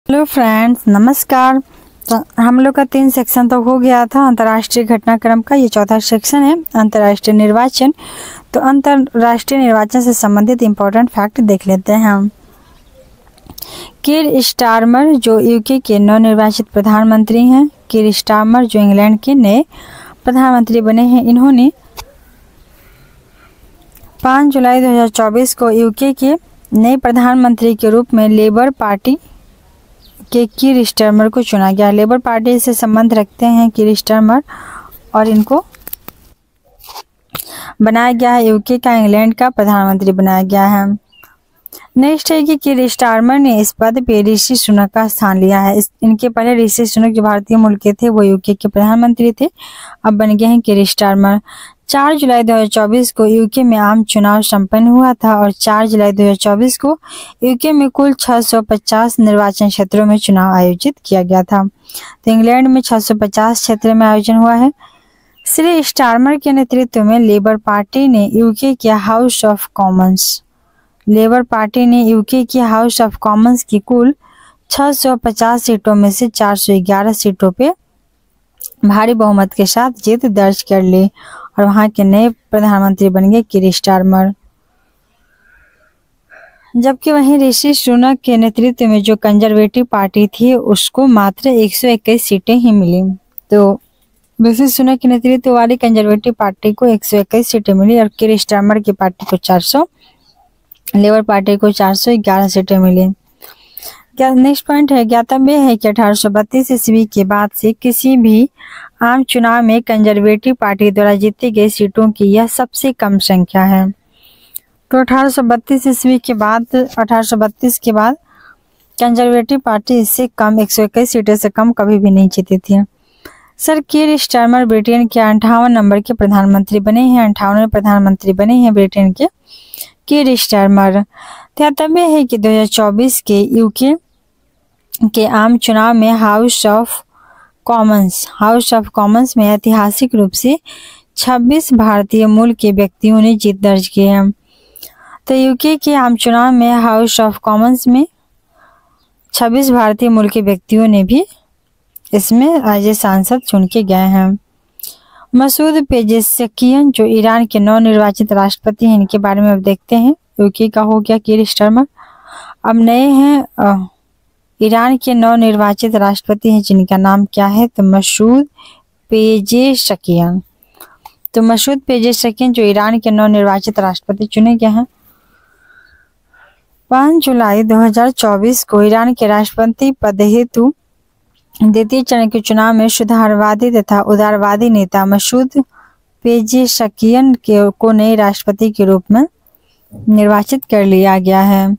Hello friends, नमस्कार। तो हम लोग का 3 सेक्शन तो हो गया था अंतर्राष्ट्रीय घटनाक्रम का। ये चौथा सेक्शन है अंतर्राष्ट्रीय निर्वाचन। तो अंतर्राष्ट्रीय निर्वाचन से संबंधित इम्पोर्टेंट फैक्ट देख लेते हैं हम। कीर स्टारमर जो यूके के नवनिर्वाचित प्रधानमंत्री हैं, कीर स्टारमर जो इंग्लैंड के नए प्रधानमंत्री बने हैं, इन्होंने 5 जुलाई 2024 को यूके के नए प्रधानमंत्री के रूप में लेबर पार्टी के कीर स्टारमर को चुना गया। लेबर पार्टी से संबंध रखते हैं कीर स्टारमर और इनको बनाया गया है यूके का इंग्लैंड का प्रधानमंत्री बनाया गया है। नेक्स्ट है कि कीर स्टारमर ने इस पद पे ऋषि सुनक का स्थान लिया है। इनके पहले ऋषि सुनक जो भारतीय मूल के थे वो यूके के प्रधानमंत्री थे, अब बन गए हैं कीर स्टारमर। 4 जुलाई 2024 को यूके में आम चुनाव संपन्न हुआ था और 4 जुलाई 2024 को यूके में कुल 650 निर्वाचन क्षेत्रों में चुनाव आयोजित किया गया था। तो इंग्लैंड में 650 क्षेत्र में आयोजन हुआ है। श्री स्टारमर के नेतृत्व में लेबर पार्टी ने यूके के हाउस ऑफ कॉमन्स की कुल 650 सीटों में से 411 सीटों पे भारी बहुमत के साथ जीत दर्ज कर ली और वहां के नए प्रधानमंत्री बन गए कीर स्टारमर। जबकि वहीं ऋषि सुनक के नेतृत्व में जो कंजर्वेटिव पार्टी थी उसको मात्र 121 सीटें ही मिली। तो ऋषि सुनक के नेतृत्व वाली कंजर्वेटिव पार्टी को 121 सीटें मिली और कीर स्टारमर की पार्टी को 400, लेबर पार्टी को 411 सीटें मिली। नेक्स्ट पॉइंट है, ज्ञातव्य है कि 1832 ईस्वी के बाद से किसी भी आम चुनाव में कंजर्वेटिव पार्टी द्वारा जीती गई सीटों की यह सबसे कम संख्या है। तो 1832 ईस्वी के बाद 1832 के बाद कंजर्वेटिव पार्टी इससे कम 121 सीटें से कम कभी भी नहीं जीती थी। सर कीर स्टारमर ब्रिटेन के 58 नंबर के प्रधानमंत्री बने हैं। 58वें प्रधानमंत्री बने हैं ब्रिटेन के कीर स्टारमर। ज्ञातव्य है कि 2024 के यूके के आम चुनाव में हाउस ऑफ कॉमन्स में ऐतिहासिक रूप से 26 भारतीय मूल के व्यक्तियों ने जीत दर्ज की है। तो यूके के आम चुनाव में हाउस ऑफ कॉमन्स में 26 भारतीय मूल के व्यक्तियों ने भी इसमें आज सांसद चुन के गए हैं। मसूद पेजेशकियन जो ईरान के नवनिर्वाचित राष्ट्रपति हैं, इनके बारे में अब देखते हैं। यूके का हो गया कीर स्टारमर, अब नए हैं ईरान के नवनिर्वाचित राष्ट्रपति हैं जिनका नाम क्या है, तो मसूद पेजेशकियन। तो मसूद पेजेशकियन जो ईरान के नवनिर्वाचित राष्ट्रपति चुने गए हैं। 5 जुलाई 2024 को ईरान के राष्ट्रपति पद हेतु द्वितीय चरण के चुनाव में सुधारवादी तथा उदारवादी नेता मसूद पेजेशकियन को नए राष्ट्रपति के रूप में निर्वाचित कर लिया गया है।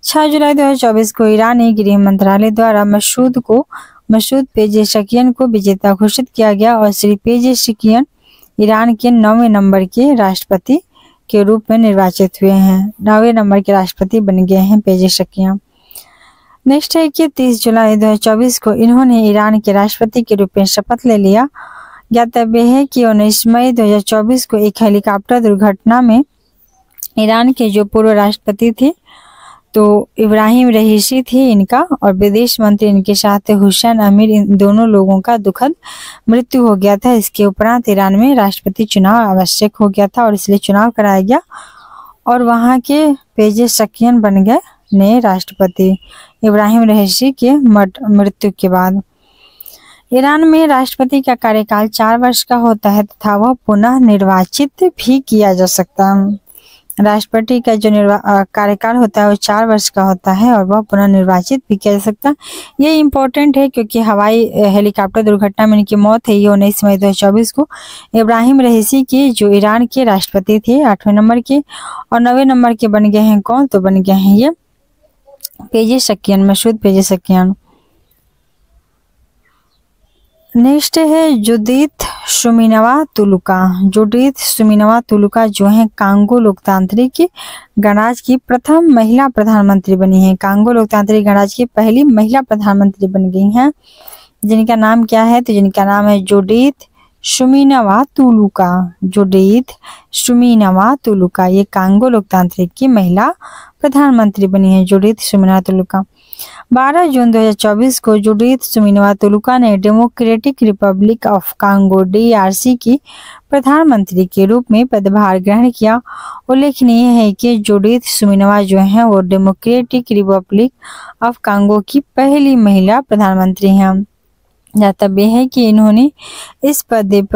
6 जुलाई 2024 को ईरानी गृह मंत्रालय द्वारा मसूद पेजेशकियन को विजेता घोषित किया गया और श्री पेजेशकियन ईरान के 9वें नंबर के राष्ट्रपति के रूप में निर्वाचित हुए हैं। 9वें नंबर के राष्ट्रपति बन गए हैं पेजेशकियन। नेक्स्ट है कि 30 जुलाई 2024 को इन्होंने ईरान के राष्ट्रपति के रूप में शपथ ले लिया। ज्ञातव्य है कि 19 मई 2024 को एक हेलीकॉप्टर दुर्घटना में ईरान के जो पूर्व राष्ट्रपति थे तो इब्राहिम रईसी थे इनका, और विदेश मंत्री इनके साथ थे हुसैन अमीर, इन दोनों लोगों का दुखद मृत्यु हो गया था। इसके उपरांत ईरान में राष्ट्रपति चुनाव आवश्यक हो गया था और इसलिए चुनाव कराया गया और वहां के पेजेशकियन बन गए नए राष्ट्रपति इब्राहिम रईसी के मृत्यु के बाद। ईरान में राष्ट्रपति का कार्यकाल 4 वर्ष का होता है तथा वह पुनः निर्वाचित भी किया जा सकता है। राष्ट्रपति का जो कार्यकाल होता है वो 4 वर्ष का होता है और वह पुनः निर्वाचित भी किया जा सकता है। ये इम्पोर्टेंट है क्योंकि हवाई हेलीकॉप्टर दुर्घटना में इनकी मौत है ये 19 मई 2024 को। इब्राहिम रईसी के जो ईरान के राष्ट्रपति थे 8वें नंबर के, और 9वें नंबर के बन गए हैं कौन, तो बन गए हैं ये पेजेशकियन, मसूद पेजेशकियन। नेक्स्ट है जुदीथ सुमीनोवा तुलुका जो है कांगो लोकतांत्रिक गणराज्य की प्रथम महिला प्रधानमंत्री बनी है। कांगो लोकतांत्रिक गणराज्य की पहली महिला प्रधानमंत्री बन गई हैं जिनका नाम क्या है, तो जिनका नाम है जुदीथ सुमीनवा तुलुका। जुडिथ सुमीनवा तुलुका ये कांगो लोकतांत्रिक की महिला प्रधानमंत्री बनी है, जुडिथ सुमीनवा तुलुका। 12 जून 2024 को जुडिथ सुमीनवा तुलुका ने democratic Republic of Congo DRC की प्रधानमंत्री के रूप में पदभार ग्रहण किया। उल्लेखनीय है कि जुडिथ सुमीनवा जो है वो डेमोक्रेटिक रिपब्लिक ऑफ कांगो की पहली महिला प्रधानमंत्री हैं। ज्ञातव्य है कि इन्होंने इस पद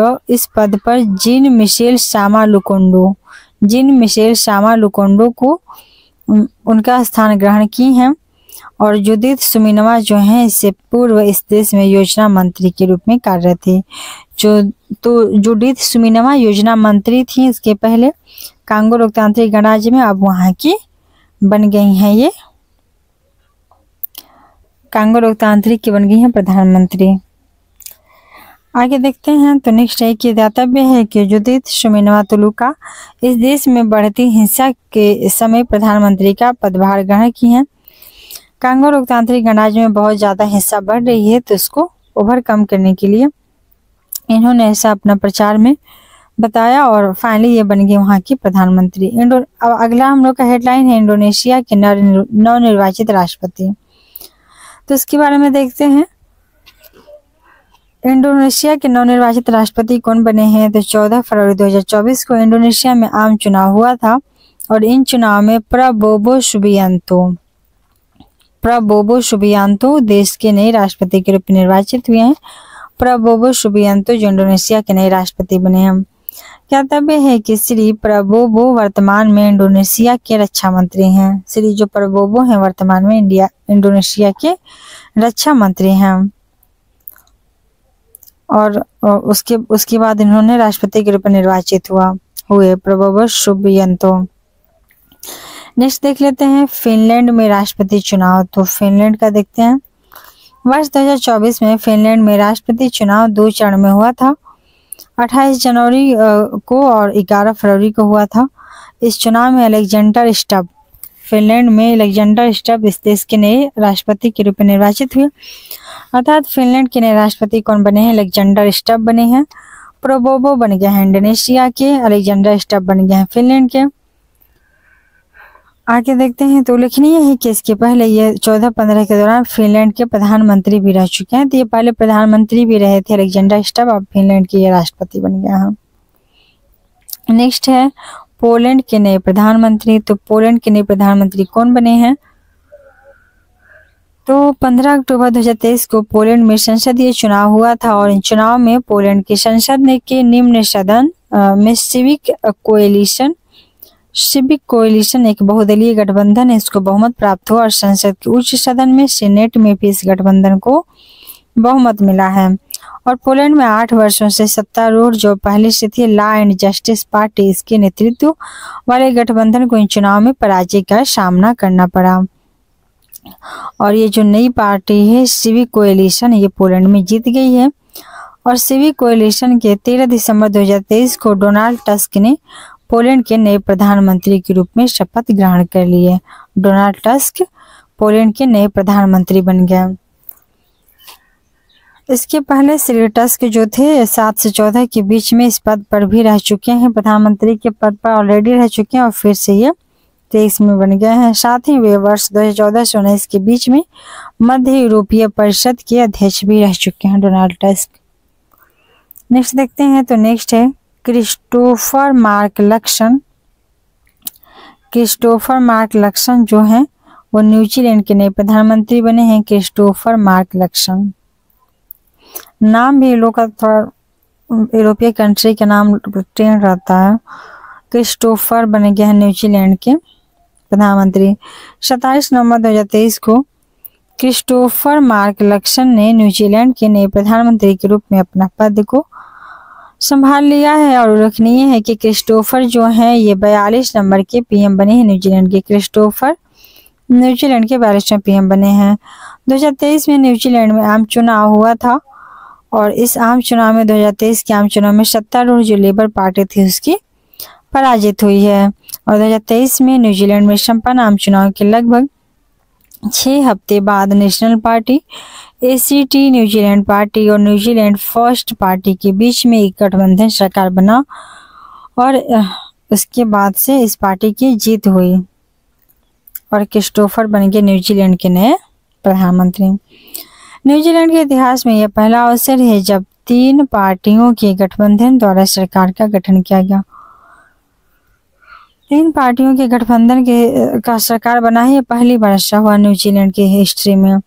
पर जीन मिशेल सामा लुकोंडो को उनका स्थान ग्रहण की हैं। और जुडिथ सुमीनवा जो हैं इससे पूर्व इस देश में योजना मंत्री के रूप में कार्यरत थे। जुडिथ सुमीनवा योजना मंत्री थी इसके पहले कांगो लोकतांत्रिक गणराज्य में, अब वहाँ की बन गई हैं, ये कांगो लोकतांत्रिक की बन गई हैं प्रधानमंत्री। आगे देखते हैं तो नेक्स्ट है कि दातव्य है कि जुडिथ सुमीनवा तुलुका इस देश में बढ़ती हिंसा के समय प्रधानमंत्री का पदभार ग्रहण की हैं। कांगो लोकतांत्रिक गणराज्य में बहुत ज़्यादा हिंसा बढ़ रही है तो उसको ओवरकम करने के लिए इन्होंने ऐसा अपना प्रचार में बताया और फाइनली ये बन गई वहाँ की प्रधानमंत्री। अब अगला हम लोग का हेडलाइन है इंडोनेशिया के नवनिर्वाचित राष्ट्रपति। तो इसके बारे में देखते हैं। इंडोनेशिया के नवनिर्वाचित राष्ट्रपति कौन बने हैं? तो 14 फरवरी 2024 को इंडोनेशिया में आम चुनाव हुआ था और इन चुनाव में प्रबोवो सुबियांतो देश के नए राष्ट्रपति के रूप में निर्वाचित हुए हैं। प्रबोवो सुबियांतो जो इंडोनेशिया के नए राष्ट्रपति बने हैं। ज्ञातव्य है कि श्री प्रबोवो वर्तमान में इंडोनेशिया के रक्षा मंत्री हैं। श्री जो प्रबोवो हैं वर्तमान में इंडोनेशिया के रक्षा मंत्री हैं और उसके बाद इन्होंने राष्ट्रपति के रूप में निर्वाचित हुए प्रबोवो सुबियांतो। नेक्स्ट देख लेते हैं फिनलैंड में राष्ट्रपति चुनाव। तो फिनलैंड का देखते हैं। वर्ष 2024 में फिनलैंड में राष्ट्रपति चुनाव 2 चरण में हुआ था, 28 जनवरी को और 11 फरवरी को हुआ था। इस चुनाव में फिनलैंड में अलेक्जेंडर स्टब इस देश के नए राष्ट्रपति के रूप में निर्वाचित हुए। अर्थात फिनलैंड के नए राष्ट्रपति कौन बने हैं? अलेक्जेंडर स्टब बने हैं। प्रबोवो बन गए हैं इंडोनेशिया के, अलेक्जेंडर स्टब बन गए हैं फिनलैंड के। आगे देखते हैं तो उल्लेखनीय है कि इसके पहले ये 14-15 के दौरान फिनलैंड के प्रधानमंत्री भी रह चुके हैं। तो ये पहले प्रधानमंत्री भी रहे थे अलेक्जेंडर स्टब, अब फिनलैंड के ये राष्ट्रपति बन गए हैं। नेक्स्ट है पोलैंड के नए प्रधानमंत्री। तो पोलैंड के नए प्रधानमंत्री कौन बने हैं? तो 15 अक्टूबर 2023 को पोलैंड में संसदीय चुनाव हुआ था और इन चुनाव में पोलैंड की संसद ने के निम्न सदन में सिविक कोएलिशन एक बहुदलीय गठबंधन है, इसको बहुमत प्राप्त हुआ और संसद के उच्च सदन में सेनेट में भी इस गठबंधन को बहुमत मिला है। और पोलैंड में 8 वर्षों से सत्तारूढ़ जो पहले से थी लॉ एंड जस्टिस पार्टी, इसके नेतृत्व वाले गठबंधन को इन चुनाव में पराजय का सामना करना पड़ा। और ये जो नई पार्टी है सिविक कोएलिशन, ये पोलैंड में जीत गई है। और सिविक कोएलिशन के 13 दिसंबर 2023 को डोनाल्ड टस्क ने पोलैंड के नए प्रधानमंत्री के रूप में शपथ ग्रहण कर लिए। डोनाल्ड टस्क पोलैंड के नए प्रधानमंत्री बन गए। इसके पहले श्री टस्क जो थे 7 से 14 के बीच में इस पद पर भी रह चुके हैं, प्रधानमंत्री के पद पर ऑलरेडी रह चुके हैं और फिर से ये 23 में बन गए हैं। साथ ही वे वर्ष 2014 से 19 के बीच में मध्य यूरोपीय परिषद के अध्यक्ष भी रह चुके हैं डोनाल्ड टस्क। नेक्स्ट देखते हैं तो नेक्स्ट है क्रिस्टोफर मार्क लक्सन जो हैं वो न्यूजीलैंड के नए प्रधानमंत्री बने हैं। क्रिस्टोफर मार्क लक्सन नाम भी लोग का थोड़ा यूरोपीय कंट्री के नाम ट्रेंड रहता है। क्रिस्टोफर बने गए हैं न्यूजीलैंड के प्रधानमंत्री। 27 नवंबर 2023 को क्रिस्टोफर मार्क लक्सन ने न्यूजीलैंड के नए प्रधानमंत्री के रूप में अपना पद को संभाल लिया है। और उल्लेखनीय है कि क्रिस्टोफर जो हैं ये 42 नंबर के पीएम बने हैं। न्यूजीलैंड के क्रिस्टोफर न्यूजीलैंड के 42वें पीएम बने हैं। 2023 में न्यूजीलैंड में आम चुनाव हुआ था और इस आम चुनाव में 2023 के आम चुनाव में सत्तारूढ़ जो लेबर पार्टी थी उसकी पराजित हुई है। और 2023 में न्यूजीलैंड में संपन्न आम चुनाव के लगभग 6 हफ्ते बाद national party, ACT New Zealand party और न्यूजीलैंड फर्स्ट पार्टी के बीच में एक गठबंधन सरकार बना और उसके बाद से इस पार्टी की जीत हुई और क्रिस्टोफर बन गए न्यूजीलैंड के नए प्रधानमंत्री। न्यूजीलैंड के इतिहास में यह पहला अवसर है जब 3 पार्टियों के गठबंधन द्वारा सरकार का गठन किया गया। 3 पार्टियों के गठबंधन का सरकार बना है, यह पहली बार ऐसा हुआ न्यूजीलैंड की हिस्ट्री में।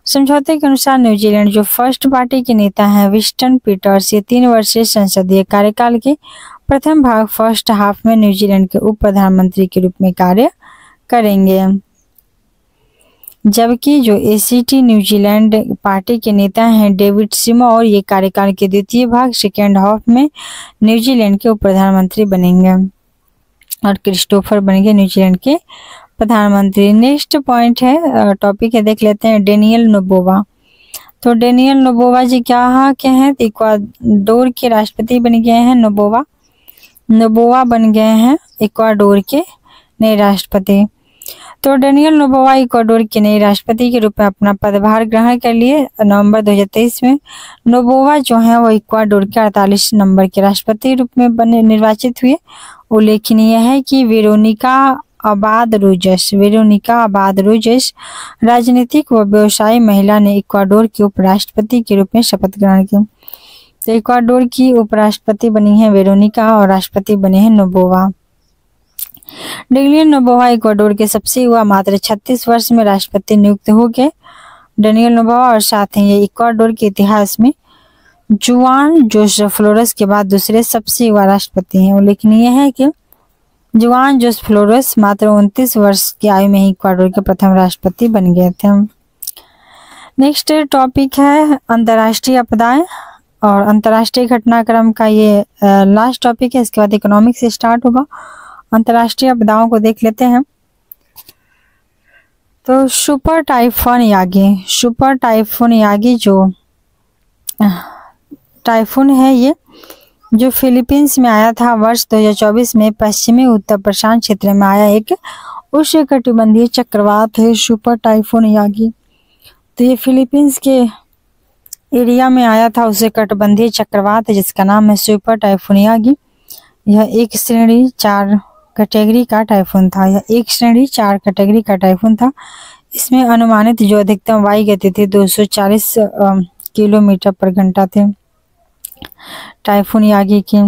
समझौते के अनुसार न्यूजीलैंड जो फर्स्ट पार्टी के नेता हैं विंस्टन पीटर्स, ये 3 वर्षीय संसदीय कार्यकाल के प्रथम भाग फर्स्ट हाफ में न्यूजीलैंड के उप प्रधानमंत्री के रूप में कार्य करेंगे, जबकि जो एसीटी न्यूजीलैंड पार्टी के नेता हैं डेविड सिमोर, ये कार्यकाल के द्वितीय भाग सेकेंड हाफ में न्यूजीलैंड के उप प्रधानमंत्री बनेंगे और क्रिस्टोफर बनेंगे न्यूजीलैंड के प्रधानमंत्री। नेक्स्ट पॉइंट है, टॉपिक है, देख लेते हैं डेनियल नोबोवा। तो डेनियल नोबोवा जी क्या हैं, तो इक्वाडोर के राष्ट्रपति बन गए हैं। नोबोवा बन गए हैं इक्वाडोर के नए राष्ट्रपति। तो डेनियल नोबोवा इक्वाडोर के नए राष्ट्रपति के रूप में अपना पदभार ग्रहण कर लिए नवंबर 2023 में। नोबोवा जो है वो इक्वाडोर के 48 नंबर के राष्ट्रपति रूप में निर्वाचित हुए। उल्लेखनीय है कि वेरोनिका अबाद रोजेस राजनीतिक व व्यवसायी महिला ने इक्वाडोर के उपराष्ट्रपति के रूप में शपथ ग्रहण की। तो इक्वाडोर की उपराष्ट्रपति बनी है वेरोनिका और राष्ट्रपति बने हैं नोबोवा। डेनियल नोबोवा इक्वाडोर के सबसे युवा मात्र 36 वर्ष में राष्ट्रपति नियुक्त हो गए। डेनियल नोबोवा और साथ ही ये इक्वाडोर के इतिहास में जुआन जोसेफ फ्लोरेस के बाद दूसरे सबसे युवा राष्ट्रपति हैं। उल्लेखनीय है कि जुआन जोसेफ फ्लोरेस मात्र 29 वर्ष की आयु में ही इक्वाडोर के प्रथम राष्ट्रपति बन गए थे। नेक्स्ट टॉपिक है अंतर्राष्ट्रीय आपदाएं और अंतर्राष्ट्रीय घटनाक्रम का ये लास्ट टॉपिक है। इसके बाद इकोनॉमिक्स से स्टार्ट होगा। अंतर्राष्ट्रीय आपदाओं को देख लेते हैं। तो सुपर टाइफून यागी जो टाइफून है, ये जो फिलीपींस में आया था वर्ष 2024 में, पश्चिमी उत्तर प्रशांत क्षेत्र में आया एक उष्णकटिबंधीय चक्रवात है सुपर टाइफून यागी। तो ये फिलीपींस के एरिया में आया था उसे कटिबंधीय चक्रवात है जिसका नाम है सुपर टाइफून यागी। यह 1 श्रेणी 4 कैटेगरी का टाइफून था। इसमें अनुमानित जो अधिकतम वायु गति थी 240 किलोमीटर पर घंटा थे टाइफून यागी की।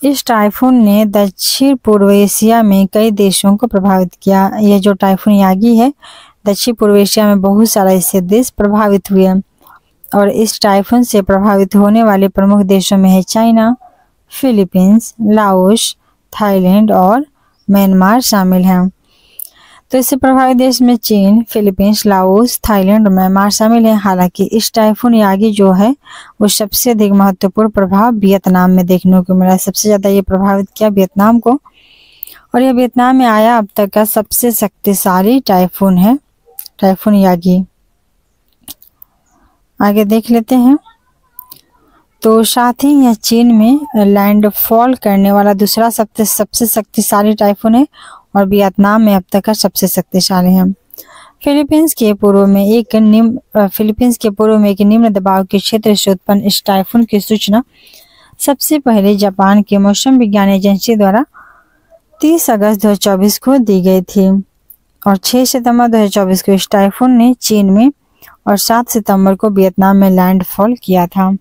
इस टाइफून ने दक्षिण पूर्व एशिया में कई देशों को प्रभावित किया। यह जो टाइफून यागी है दक्षिण पूर्व एशिया में बहुत सारा इससे देश प्रभावित हुए और इस टाइफून से प्रभावित होने वाले प्रमुख देशों में है चाइना, फिलीपींस, लाओस, थाईलैंड और म्यांमार शामिल हैं। तो इससे प्रभावित देश में चीन, फिलीपींस, लाओस, थाईलैंड और म्यांमार शामिल हैं। हालांकि इस टाइफून यागी जो है वो सबसे अधिक महत्वपूर्ण प्रभाव वियतनाम में देखने को मिला। सबसे ज्यादा ये प्रभावित किया वियतनाम को और यह वियतनाम में आया अब तक का सबसे शक्तिशाली टाइफून है टाइफून यागी। आगे देख लेते हैं। तो साथ ही यह चीन में लैंडफॉल करने वाला दूसरा सबसे शक्तिशाली टाइफून है और वियतनाम में अब तक का सबसे शक्तिशाली है। फिलीपींस के पूर्व में एक निम्न दबाव के क्षेत्र से उत्पन्न इस टाइफून की सूचना सबसे पहले जापान के मौसम विज्ञान एजेंसी द्वारा 30 अगस्त 2024 को दी गई थी और 6 सितंबर 2024 को इस टाइफून ने चीन में और 7 सितंबर को वियतनाम में लैंडफॉल किया था।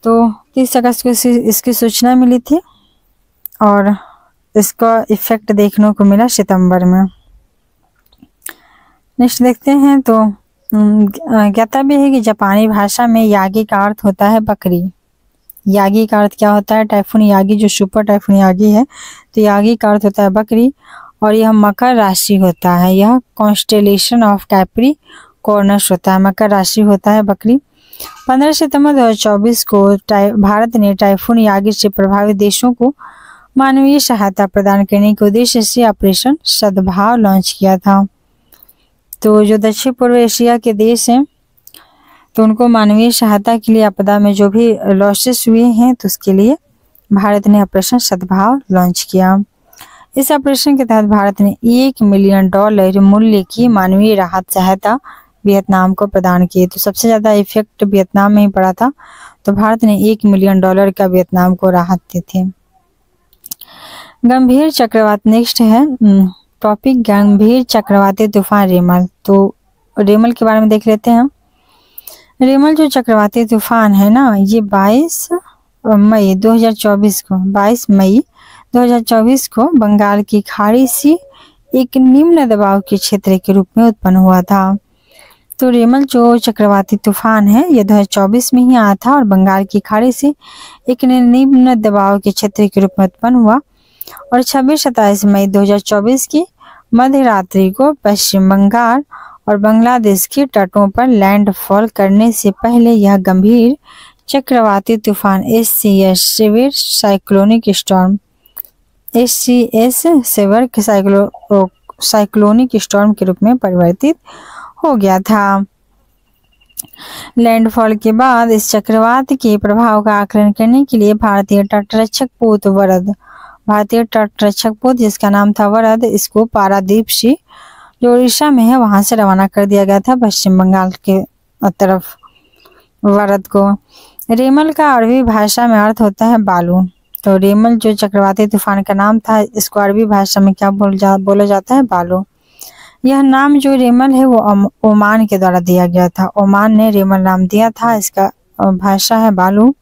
तो 30 अगस्त को इसकी सूचना मिली थी और इसका इफेक्ट देखने को मिला सितंबर में। नेक्स्ट देखते हैं। तो ज्ञातव्य है कि जापानी भाषा में यागी का अर्थ होता है बकरी। यागी का अर्थ क्या होता है? टाइफून यागी जो सुपर टाइफून यागी है तो यागी का अर्थ होता है बकरी और यह मकर राशि होता है। यह कॉन्स्टेलेशन ऑफ कैप्रिकॉर्नस होता है, मकर राशि होता है बकरी। 15 सितंबर 2024 को भारत ने टाइफून यागी से प्रभावित देशों को मानवीय सहायता प्रदान करने के उद्देश्य से ऑपरेशन सद्भाव लॉन्च किया था। तो जो दक्षिण पूर्व एशिया के देश हैं तो उनको मानवीय सहायता के लिए आपदा में जो भी लॉसेस हुए हैं तो उसके लिए भारत ने ऑपरेशन सद्भाव लॉन्च किया। इस ऑपरेशन के तहत भारत ने $1 मिलियन मूल्य की मानवीय राहत सहायता वियतनाम को प्रदान की। तो सबसे ज्यादा इफेक्ट वियतनाम में ही पड़ा था, तो भारत ने $1 मिलियन का वियतनाम को राहत दी थी। गंभीर चक्रवात नेक्स्ट है टॉपिक, गंभीर चक्रवाती तूफान रेमल। तो रेमल के बारे में देख लेते हैं हम। रेमल जो चक्रवाती तूफान है ना, ये 22 मई 2024 को बंगाल की खाड़ी से एक निम्न दबाव के क्षेत्र के रूप में उत्पन्न हुआ था। तो रेमल जो चक्रवाती तूफान है ये 2024 में ही आया था और बंगाल की खाड़ी से एक निम्न दबाव के क्षेत्र के रूप में उत्पन्न हुआ और 26-27 मई 2024 की मध्य रात्रि को पश्चिम बंगाल और बांग्लादेश के तटों पर लैंडफॉल करने से पहले यह गंभीर चक्रवाती तूफान SCS severe cyclonic storm cyclonic storm के रूप में परिवर्तित हो गया था। लैंडफॉल के बाद इस चक्रवात के प्रभाव का आकलन करने के लिए भारतीय तटरक्षक पोत जिसका नाम था वरद, इसको पारादीप से जो उड़ीसा में है वहां से रवाना कर दिया गया था पश्चिम बंगाल के तरफ वरद को। रेमल का अरबी भाषा में अर्थ होता है बालू। तो रेमल जो चक्रवाती तूफान का नाम था, इसको अरबी भाषा में क्या बोला जाता है, बालू। यह नाम जो रेमल है वो ओमान के द्वारा दिया गया था। ओमान ने रेमल नाम दिया था, इसका भाषा है बालू।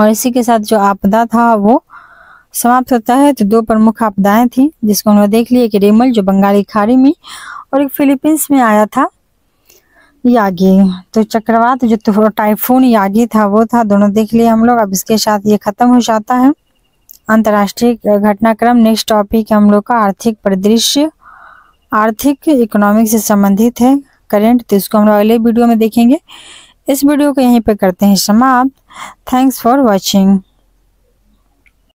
और इसी के साथ जो आपदा था वो समाप्त होता है। तो 2 प्रमुख आपदाएं थी जिसको उन्होंने देख लिया कि रेमल जो बंगाली खाड़ी में और एक फिलीपींस में आया था यागी। तो चक्रवात जो टाइफून यागी था वो था, दोनों देख लिए हम लोग। अब इसके साथ ये खत्म हो जाता है अंतर्राष्ट्रीय घटनाक्रम। नेक्स्ट टॉपिक हम लोग का आर्थिक परिदृश्य, आर्थिक इकोनॉमिक से संबंधित है करंट, तो इसको हम लोग अगले वीडियो में देखेंगे। इस वीडियो को यहीं पे करते हैं समाप्त। Thanks for watching.